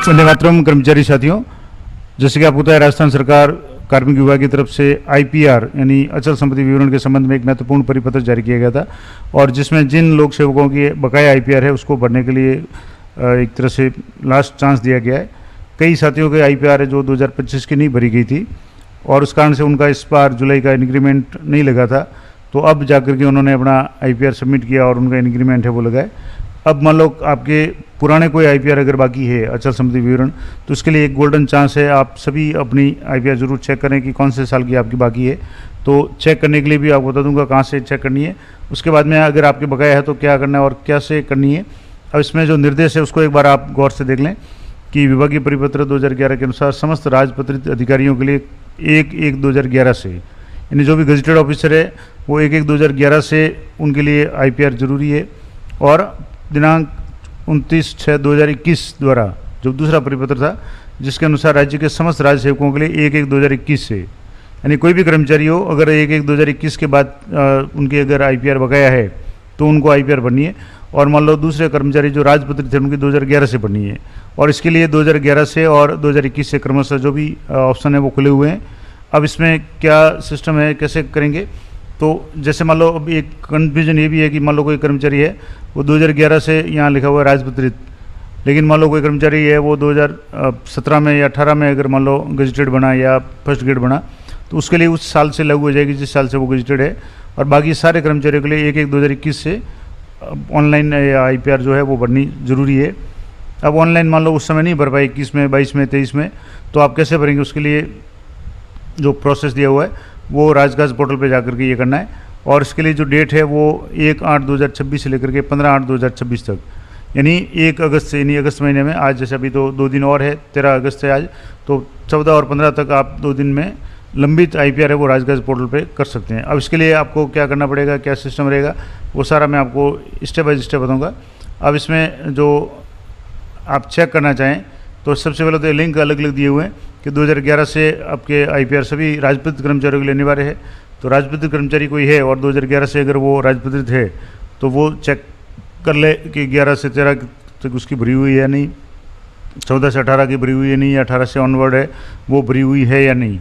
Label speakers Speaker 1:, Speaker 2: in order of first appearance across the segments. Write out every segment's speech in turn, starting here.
Speaker 1: वंदे मातरम कर्मचारी साथियों, जैसे कि आपको पता है राजस्थान सरकार कार्मिक विभाग की तरफ से आईपीआर यानी अचल संपत्ति विवरण के संबंध में एक महत्वपूर्ण परिपत्र जारी किया गया था और जिसमें जिन लोक सेवकों की बकाया आईपीआर है उसको भरने के लिए एक तरह से लास्ट चांस दिया गया है। कई साथियों के आईपीआर है जो 2025 की नहीं भरी गई थी और उस कारण से उनका इस बार जुलाई का इंक्रीमेंट नहीं लगा था, तो अब जाकर के उन्होंने अपना आईपीआर सबमिट किया और उनका इंक्रीमेंट है वो लगाए। अब मान लो आपके पुराने कोई आईपीआर अगर बाकी है अचल संपत्ति विवरण, तो उसके लिए एक गोल्डन चांस है। आप सभी अपनी आईपीआर जरूर चेक करें कि कौन से साल की आपकी बाकी है। तो चेक करने के लिए भी आपको बता दूंगा कहाँ से चेक करनी है। उसके बाद में अगर आपके बकाया है तो क्या करना है और क्या से करनी है। अब इसमें जो निर्देश है उसको एक बार आप गौर से देख लें कि विभागीय परिपत्र 2011 के अनुसार समस्त राजपत्रित अधिकारियों के लिए 1/1/2011 से, यानी जो भी गजेटेड ऑफिसर है वो 1/1/2011 से उनके लिए आईपीआर जरूरी है। और दिनांक 29/6/2021 द्वारा जो दूसरा परिपत्र था जिसके अनुसार राज्य के समस्त राज्य सेवकों के लिए 1/1/2021 से, यानी कोई भी कर्मचारी हो अगर 1/1/2021 के बाद उनकी अगर आईपीआर बकाया है तो उनको आईपीआर भरनी है। और मान लो दूसरे कर्मचारी जो राजपत्रित थे उनकी 2011 से भरनी है और इसके लिए 2011 से और 2021 से क्रमशः जो भी ऑप्शन है वो खुले हुए हैं। अब इसमें क्या सिस्टम है, कैसे करेंगे, तो जैसे मान लो अब एक कन्फ्यूजन ये भी है कि मान लो कोई कर्मचारी है वो 2011 से यहाँ लिखा हुआ है राजपत्रित, लेकिन मान लो कोई कर्मचारी है वो 2017 में या 18 में अगर मान लो गजेटेड बना या फर्स्ट ग्रेड बना तो उसके लिए उस साल से लागू हो जाएगी जिस साल से वो गजेटेड है। और बाकी सारे कर्मचारियों के लिए 1/1/2021 से ऑनलाइन आईपीआर जो है वो भरनी ज़रूरी है। अब ऑनलाइन मान लो उस समय नहीं भर पाए 21 में, 22 में, 23 में, तो आप कैसे भरेंगे, उसके लिए जो प्रोसेस दिया हुआ है वो राजकाज पोर्टल पे जाकर के ये करना है। और इसके लिए जो डेट है वो 1/8/2026 से लेकर के 15/8/2026 तक, यानी 1 अगस्त से, यानी अगस्त महीने में, आज जैसे अभी तो 2 दिन और है, 13 अगस्त है आज, तो 14 और 15 तक आप 2 दिन में लंबित आईपीआर है वो राजकाज पोर्टल पे कर सकते हैं। अब इसके लिए आपको क्या करना पड़ेगा, क्या सिस्टम रहेगा, वो सारा मैं आपको स्टेप बाय स्टेप बताऊँगा। अब इसमें जो आप चेक करना चाहें तो सबसे पहले तो लिंक अलग अलग दिए हुए हैं कि 2011 से आपके आईपीआर सभी राजपत्रित कर्मचारियों के लिए अनिवार्य है। तो राजपत्रित कर्मचारी कोई है और 2011 से अगर वो राजपत्रित है तो वो चेक कर ले कि 11 से 13 तक उसकी भरी हुई है या नहीं, 14 से 18 की भरी हुई है नहीं, या 18 से ऑनवर्ड है वो भरी हुई है या नहीं।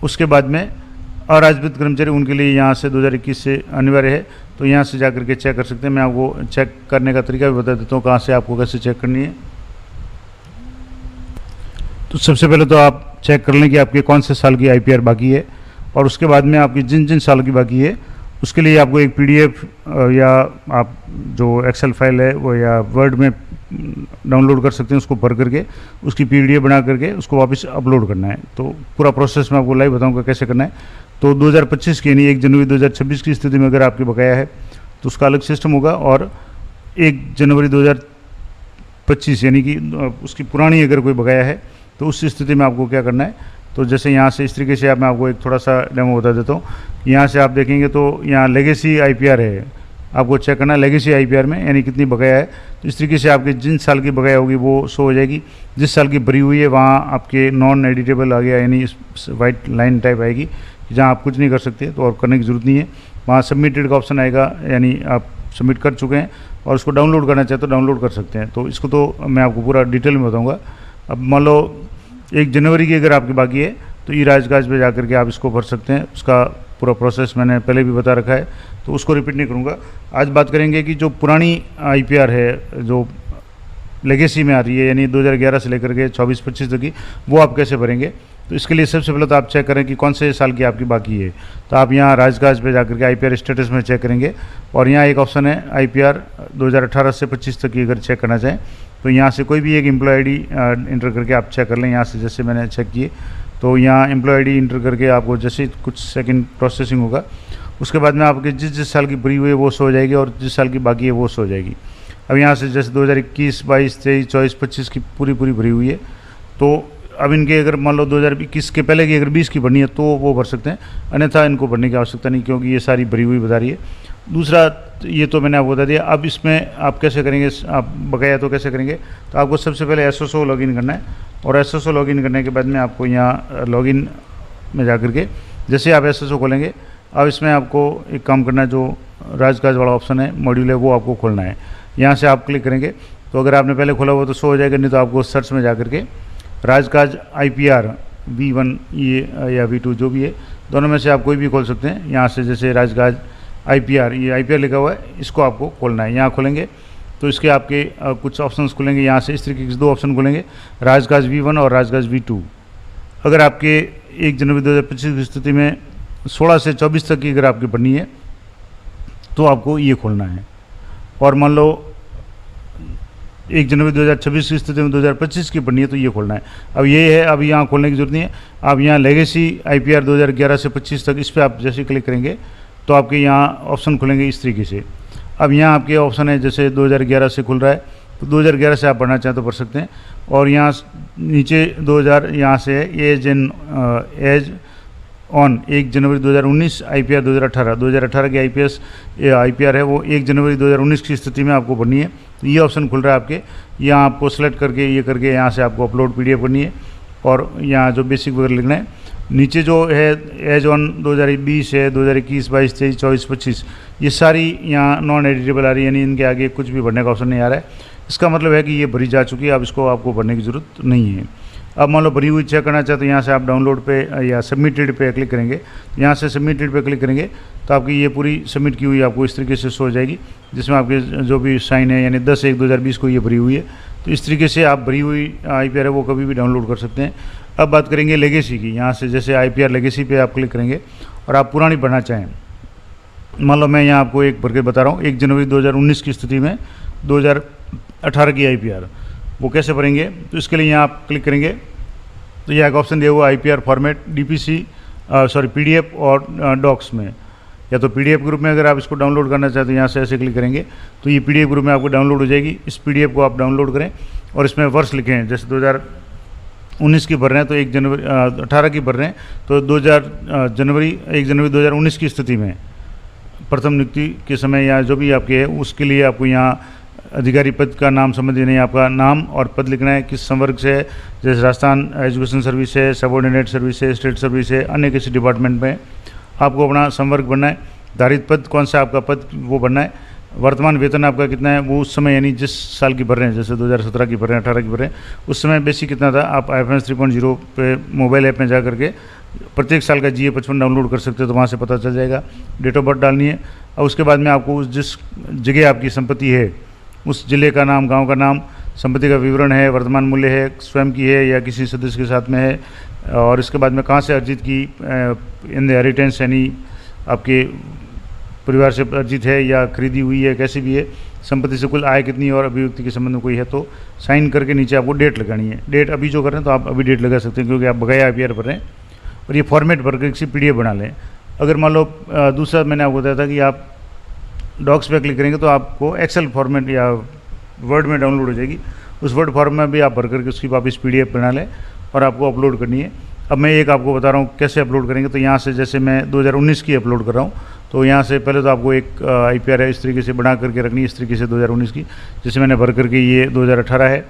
Speaker 1: उसके बाद में अराजपत्रित कर्मचारी उनके लिए यहाँ से 2021 से अनिवार्य है, तो यहाँ से जाकर के चेक कर सकते हैं। मैं आपको चेक करने का तरीका भी बता देता हूँ कहाँ से आपको कैसे चेक करनी है। तो सबसे पहले तो आप चेक कर लें कि आपके कौन से साल की आईपीआर बाकी है और उसके बाद में आपकी जिन जिन साल की बाकी है उसके लिए आपको एक पीडीएफ या आप जो एक्सेल फाइल है वो या वर्ड में डाउनलोड कर सकते हैं, उसको भर करके उसकी पीडीएफ बना करके उसको वापस अपलोड करना है। तो पूरा प्रोसेस मैं आपको लाइव बताऊंगा कैसे करना है। तो 2025 की यानी 1 जनवरी 2026 की स्थिति में अगर आपकी बकाया है तो उसका अलग सिस्टम होगा, और 1 जनवरी 2025 यानी कि उसकी पुरानी अगर कोई बकाया है तो उस स्थिति में आपको क्या करना है। तो जैसे यहाँ से इस तरीके से मैं आपको एक थोड़ा सा डेमो बता देता हूँ। यहाँ से आप देखेंगे तो यहाँ लेगेसी आईपीआर है, आपको चेक करना है लेगेसी आईपीआर में यानी कितनी बकाया है। तो इस तरीके से आपके जिन साल की बकाया होगी वो शो हो जाएगी। जिस साल की भरी हुई है वहाँ आपके नॉन एडिटेबल आ गया, यानी वाइट लाइन टाइप आएगी जहाँ आप कुछ नहीं कर सकते, तो और करने की ज़रूरत नहीं है। वहाँ सबमिटेड का ऑप्शन आएगा, यानी आप सबमिट कर चुके हैं और उसको डाउनलोड करना चाहते तो डाउनलोड कर सकते हैं। तो इसको तो मैं आपको पूरा डिटेल में बताऊँगा। अब मान लो 1 जनवरी की अगर आपकी बाकी है तो ई राजकाज पे जाकर के आप इसको भर सकते हैं। उसका पूरा प्रोसेस मैंने पहले भी बता रखा है तो उसको रिपीट नहीं करूँगा। आज बात करेंगे कि जो पुरानी आईपीआर है जो लेगेसी में आ रही है यानी 2011 से लेकर के 24-25 तक की, वो आप कैसे भरेंगे। तो इसके लिए सबसे पहले तो आप चेक करें कि कौन से साल की आपकी बाकी है। तो आप यहाँ राजकाज पे जाकर के आईपीआर स्टेटस में चेक करेंगे और यहाँ एक ऑप्शन है आईपीआर 2018 से 25 तक की अगर चेक करना चाहें तो यहाँ से कोई भी एक एम्प्लॉय आईडी इंटर करके आप चेक कर लें। यहाँ से जैसे मैंने चेक किए तो यहाँ एम्प्लॉय आईडी इंटर करके आपको जैसे कुछ सेकंड प्रोसेसिंग होगा उसके बाद में आपके जिस साल की भरी हुई है वो शो हो जाएगी और जिस साल की बाकी है वो शो हो जाएगी। अब यहाँ से जैसे 2021, 22, 23, 24, 25 की पूरी भरी हुई है, तो अब इनके अगर मान लो 2021 के पहले की अगर 20 की भरनी है तो वो भर सकते हैं, अन्यथा इनको भरने की आवश्यकता नहीं क्योंकि ये सारी भरी हुई बता रही है। दूसरा ये तो मैंने आपको बता दिया। अब इसमें आप कैसे करेंगे, आप बकाया तो कैसे करेंगे, तो आपको सबसे पहले एसएसओ लॉगिन करना है और एसएसओ लॉगिन करने के बाद में आपको यहाँ लॉगिन में जा कर के जैसे आप एसएसओ खोलेंगे, अब इसमें आपको एक काम करना है, जो राजकाज वाला ऑप्शन है मॉड्यूल है वो आपको खोलना है। यहाँ से आप क्लिक करेंगे तो अगर आपने पहले खोला हुआ तो शो हो जाएगा, नहीं तो आपको सर्च में जा करके राजकाज IPR V1 ये या V2 जो भी है, दोनों में से आप कोई भी खोल सकते हैं। यहाँ से जैसे राजकाज IPR, ये IPR लिखा हुआ है, इसको आपको खोलना है। यहाँ खोलेंगे तो इसके आपके कुछ ऑप्शंस खुलेंगे। यहाँ से इस तरीके के 2 ऑप्शन खुलेंगे, राजकाज V1 और राजकाज V2। अगर आपके 1 जनवरी 2025 की स्थिति में 16 से 24 तक की अगर आपकी बननी है तो आपको ये खोलना है। और मान लो 1 जनवरी 2026 की स्थिति में 2025 की बननी है तो ये खोलना है। अब ये है, अब यहाँ खोलने की जरूरत नहीं है। आप यहाँ लेगेसी IPR 2011 से 25 तक, इस पर आप जैसे क्लिक करेंगे तो आपके यहाँ ऑप्शन खुलेंगे इस तरीके से। अब यहाँ आपके ऑप्शन है, जैसे 2011 से खुल रहा है तो 2011 से आप पढ़ना चाहें तो पढ़ सकते हैं। और यहाँ नीचे 2000 यहाँ से है एज ऑन 1 जनवरी 2019 IPR 2018 की IPR है वो 1 जनवरी 2019 की स्थिति में आपको भरनी है। तो ये ऑप्शन खुल रहा है आपके, यहाँ आपको सेलेक्ट करके ये करके यहाँ से आपको अपलोड PDF करनी है और यहाँ जो बेसिक वगैरह लिखना है। नीचे जो है एज ऑन 2020 है, 2021, 22, 23, 24, 25, ये सारी यहाँ नॉन एडिटेबल आ रही है, यानी इनके आगे कुछ भी भरने का ऑप्शन नहीं आ रहा है। इसका मतलब है कि ये भरी जा चुकी है, अब इसको आपको भरने की ज़रूरत नहीं है। अब मान लो भरी हुई चेक करना चाहते हैं, यहाँ से आप डाउनलोड पे या सबमिटेड पे क्लिक करेंगे। यहाँ से सबमिटेड पे क्लिक करेंगे तो आपकी ये पूरी सबमिट की हुई आपको इस तरीके से शो हो जाएगी, जिसमें आपके जो भी साइन है, यानी 10/1/2020 को ये भरी हुई है। तो इस तरीके से आप भरी हुई IPR है वो कभी भी डाउनलोड कर सकते हैं। अब बात करेंगे लेगेसी की। यहाँ से जैसे IPR लेगेसी पे आप क्लिक करेंगे और आप पुरानी भरना चाहें, मान लो मैं यहाँ आपको एक भर के बता रहा हूँ, 1 जनवरी 2019 की स्थिति में 2018 की IPR वो कैसे भरेंगे। तो इसके लिए यहाँ आप क्लिक करेंगे तो यह एक ऑप्शन दिया हुआ IPR फॉर्मेट PDF और डॉक्स में, या तो PDF ग्रुप में अगर आप इसको डाउनलोड करना चाहते हैं यहाँ से ऐसे क्लिक करेंगे तो ये PDF ग्रुप में आपको डाउनलोड हो जाएगी। इस PDF को आप डाउनलोड करें और इसमें वर्ष लिखें, जैसे 2019 की भर रहे हैं तो 1 जनवरी 18 की भर रहे हैं तो 1 जनवरी 2019 की स्थिति में प्रथम नियुक्ति के समय या जो भी आपके है उसके लिए आपको यहाँ अधिकारी पद का नाम संबंधी नहीं, आपका नाम और पद लिखना है, किस संवर्ग से है, जैसे राजस्थान एजुकेशन सर्विस है, सबऑर्डिनेट सर्विस है, स्टेट सर्विस है, अन्य किसी डिपार्टमेंट में आपको अपना संवर्ग भरना है। धारित पद कौन सा आपका पद वो भरना है। वर्तमान वेतन आपका कितना है वो उस समय, यानी जिस साल की भर रहे हैं, जैसे 2017 की भर रहे हैं, 18 की भर रहे हैं, उस समय बेसिक कितना था। आप IFMS 3.0 पे मोबाइल ऐप में जा करके प्रत्येक साल का GA 55 डाउनलोड कर सकते हो, तो वहाँ से पता चल जाएगा। डेट ऑफ बर्थ डालनी है और उसके बाद में आपको जिस जगह आपकी संपत्ति है उस जिले का नाम, गांव का नाम, संपत्ति का विवरण है, वर्तमान मूल्य है, स्वयं की है या किसी सदस्य के साथ में है, और इसके बाद में कहाँ से अर्जित की, इन हेरिटेंस यानी आपके परिवार से अर्जित है या खरीदी हुई है, कैसी भी है, संपत्ति से कुल आय कितनी और अभिव्यक्ति के संबंध में कोई है तो साइन करके नीचे आपको डेट लगानी है। डेट अभी जो कर रहे हैं तो आप अभी डेट लगा सकते हैं क्योंकि आप बकाया IPR भर रहे हैं। और ये फॉर्मेट भर के किसी PDF बना लें। अगर मान लो दूसरा मैंने आपको बताया था कि आप डॉक्स पे क्लिक करेंगे तो आपको एक्सेल फॉर्मेट या वर्ड में डाउनलोड हो जाएगी। उस वर्ड फॉर्म में भी आप भर करके उसकी वापस PDF बना लें और आपको अपलोड करनी है। अब मैं एक आपको बता रहा हूँ कैसे अपलोड करेंगे। तो यहाँ से जैसे मैं 2019 की अपलोड कर रहा हूँ तो यहाँ से पहले तो आपको एक IPR है इस तरीके से बना करके रखनी है, इस तरीके से 2019 की, जैसे मैंने भर करके ये 2018 है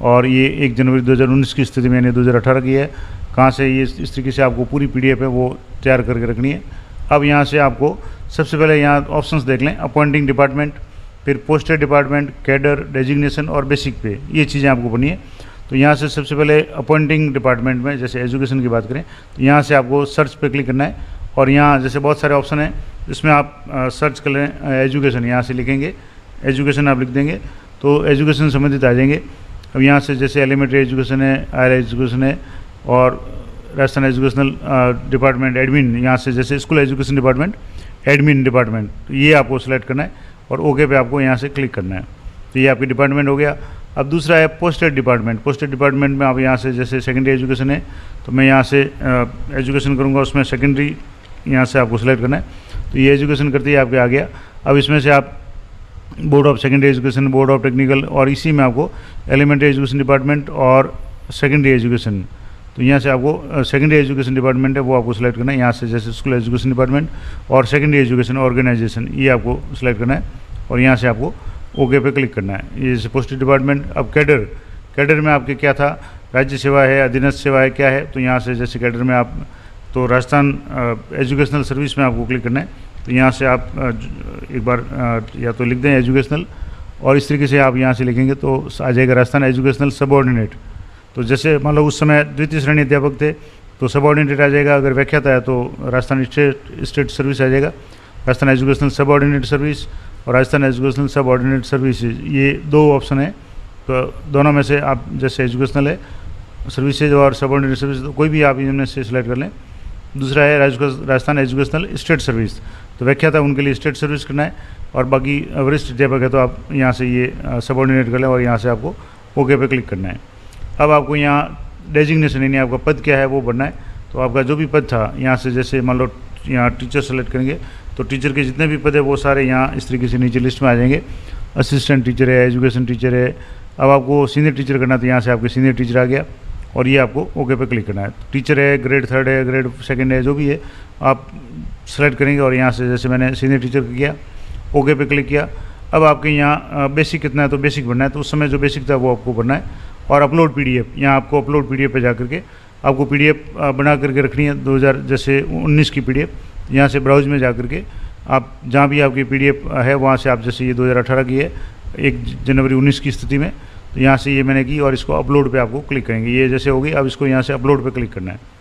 Speaker 1: और ये 1 जनवरी 2019 की स्थिति में 2018 की है। कहाँ से ये इस तरीके से आपको पूरी PDF है वो तैयार करके रखनी है। अब यहाँ से आपको सबसे पहले यहाँ ऑप्शंस देख लें, अपॉइंटिंग डिपार्टमेंट, फिर पोस्टेड डिपार्टमेंट, कैडर, डेजिग्नेशन और बेसिक पे, ये चीज़ें आपको बनी है। तो यहाँ से सबसे पहले अपॉइंटिंग डिपार्टमेंट में जैसे एजुकेशन की बात करें तो यहाँ से आपको सर्च पे क्लिक करना है और यहाँ जैसे बहुत सारे ऑप्शन हैं जिसमें आप सर्च कर लें एजुकेशन, यहाँ से लिखेंगे एजुकेशन, आप लिख देंगे तो एजुकेशन संबंधित आ जाएंगे। अब यहाँ से जैसे एलिमेंट्री एजुकेशन है, हायर एजुकेशन है और राजस्थान एजुकेशनल डिपार्टमेंट एडमिन, यहाँ से जैसे school education department admin department, तो ये आपको सेलेक्ट करना है और ओके पे आपको यहाँ से क्लिक करना है। तो ये आपकी डिपार्टमेंट हो गया। अब दूसरा है पोस्टेड डिपार्टमेंट। पोस्टेड डिपार्टमेंट में आप यहाँ से जैसे सेकेंडरी एजुकेशन है तो मैं यहाँ से एजुकेशन करूँगा, उसमें सेकेंडरी यहाँ से आपको सेलेक्ट करना है। तो ये एजुकेशन करते ही आपके आ गया। अब इसमें से आप board of secondary education, board of technical और इसी में आपको एलिमेंट्री एजुकेशन डिपार्टमेंट और सेकेंडरी एजुकेशन, तो यहाँ से आपको सेकेंडरी एजुकेशन डिपार्टमेंट है वो आपको सेलेक्ट करना है। यहाँ से जैसे स्कूल एजुकेशन डिपार्टमेंट और सेकेंडरी एजुकेशन ऑर्गेनाइजेशन, ये आपको सेलेक्ट करना है और यहाँ से आपको ओके पे क्लिक करना है। ये जैसे पोस्टेड डिपार्टमेंट। अब कैडर, कैडर में आपके क्या था, राज्य सेवा है, अधीनस्थ सेवा है, क्या है, तो यहाँ से जैसे कैडर में आप तो राजस्थान एजुकेशनल सर्विस में आपको क्लिक करना है। तो यहाँ से आप एक बार या तो लिख दें एजुकेशनल और इस तरीके से आप यहाँ से लिखेंगे तो आ जाएगा राजस्थान एजुकेशनल सबऑर्डिनेट। तो जैसे मान लो उस समय द्वितीय श्रेणी अध्यापक थे तो सबऑर्डिनेट आ जाएगा, अगर व्याख्याता है तो राजस्थान स्टेट सर्विस आ जाएगा, राजस्थान एजुकेशनल सबऑर्डिनेट सर्विस और राजस्थान एजुकेशनल सबऑर्डिनेट सर्विस, ये दो ऑप्शन है। तो दोनों में से आप जैसे एजुकेशनल है सर्विसेज और सबऑर्डिनेट सर्विस, तो कोई भी आप इनमें से सिलेक्ट कर लें। दूसरा है राजस्थान एजुकेशनल स्टेट सर्विस, तो व्याख्याता उनके लिए स्टेट सर्विस करना है, और बाकी वरिष्ठ अध्यापक है तो आप यहाँ से ये सबऑर्डिनेट कर लें और यहाँ से आपको ओके पे क्लिक करना है। अब आपको यहाँ डेजिग्नेशन यानी आपका पद क्या है वो भरना है। तो आपका जो भी पद था यहाँ से, जैसे मान लो यहाँ टीचर सेलेक्ट करेंगे तो टीचर के जितने भी पद है वो सारे यहाँ इस तरीके से नीचे लिस्ट में आ जाएंगे। असिस्टेंट टीचर है, एजुकेशन टीचर है। अब आपको सीनियर टीचर करना तो यहाँ से आपके सीनियर टीचर आ गया और ये आपको ओके पे क्लिक करना है। टीचर है, ग्रेड 3 है, ग्रेड 2 है, जो भी है आप सेलेक्ट करेंगे और यहाँ से जैसे मैंने सीनियर टीचर किया, ओके पे क्लिक किया। अब आपके यहाँ बेसिक कितना है तो बेसिक भरना है, तो उस समय जो बेसिक था वो आपको भरना है। और अपलोड पीडीएफ, यहाँ आपको अपलोड पीडीएफ पे जा करके आपको पीडीएफ बना करके रखनी है 2019 की पीडीएफ। यहाँ से ब्राउज में जा करके आप जहाँ भी आपकी पीडीएफ है वहाँ से आप, जैसे ये 2018 की है 1 जनवरी 19 की स्थिति में, तो यहाँ से ये मैंने की और इसको अपलोड पे आपको क्लिक करेंगे। ये जैसे होगी, अब इसको यहाँ से अपलोड पे क्लिक करना है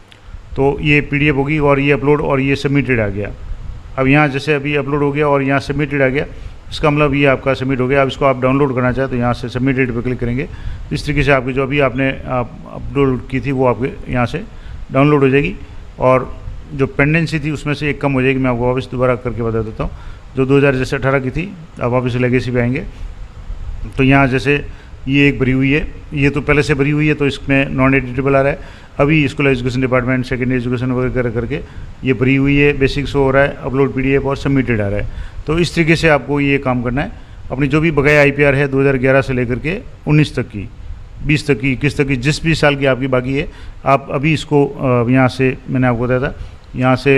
Speaker 1: तो ये पीडीएफ होगी और ये अपलोड और ये सबमिटेड आ गया। अब यहाँ जैसे अभी अपलोड हो गया और यहाँ सबमिटेड आ गया, इसका मतलब ये आपका सबमिट हो गया। अब इसको आप डाउनलोड करना चाहें तो यहाँ से सबमिटेड पे क्लिक करेंगे। इस तरीके से आपकी जो अभी आपने अपलोड की थी वो आपके यहाँ से डाउनलोड हो जाएगी और जो पेंडेंसी थी उसमें से एक कम हो जाएगी। मैं आपको वापस दोबारा करके बता देता हूँ। जो 2018 की थी, अब वापस लेगेसी पे आएंगे तो यहाँ जैसे ये एक भरी हुई है, ये तो पहले से भरी हुई है तो इसमें नॉन एडिटेबल आ रहा है। अभी school education department, secondary education वगैरह करके ये भरी हुई है, बेसिक शो हो रहा है, अपलोड पीडीएफ और सबमिटेड आ रहा है। तो इस तरीके से आपको ये काम करना है। अपनी जो भी बकाया आईपीआर है 2011 से लेकर के 19 तक की, 20 तक की, 21 तक की, जिस भी साल की आपकी बाकी है, आप अभी इसको यहाँ से मैंने आपको बताया था, यहाँ से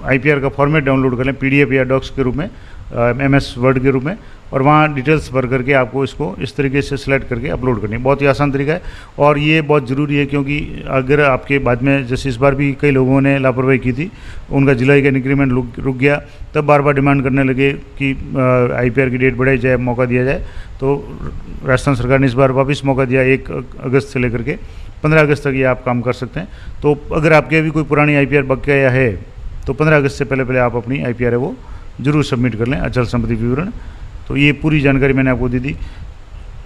Speaker 1: आईपीआर का फॉर्मेट डाउनलोड कर लें पीडीएफ या डॉक्स के रूप में, एमएस वर्ड के रूप में, और वहाँ डिटेल्स भर करके आपको इसको इस तरीके से सिलेक्ट करके अपलोड करनी है। बहुत ही आसान तरीका है और ये बहुत ज़रूरी है, क्योंकि अगर आपके बाद में, जैसे इस बार भी कई लोगों ने लापरवाही की थी, उनका जुलाई का इंक्रीमेंट रुक गया, तब बार बार डिमांड करने लगे कि आईपीआर की डेट बढ़ाई जाए, मौका दिया जाए। तो राजस्थान सरकार ने इस बार वापस मौका दिया 1 अगस्त से लेकर के 15 अगस्त तक ये आप काम कर सकते हैं। तो अगर आपके अभी कोई पुरानी आईपीआर बकाया है तो 15 अगस्त से पहले आप अपनी आईपीआर है वो जरूर सबमिट कर लें, अचल संपत्ति विवरण। तो ये पूरी जानकारी मैंने आपको दी थी।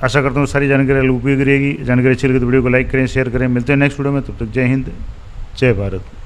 Speaker 1: आशा करता हूँ सारी जानकारी उपयोगी रहेगी। जानकारी अच्छी लगी तो वीडियो को लाइक करें, शेयर करें। मिलते हैं नेक्स्ट वीडियो में, तब तक जय हिंद, जय भारत।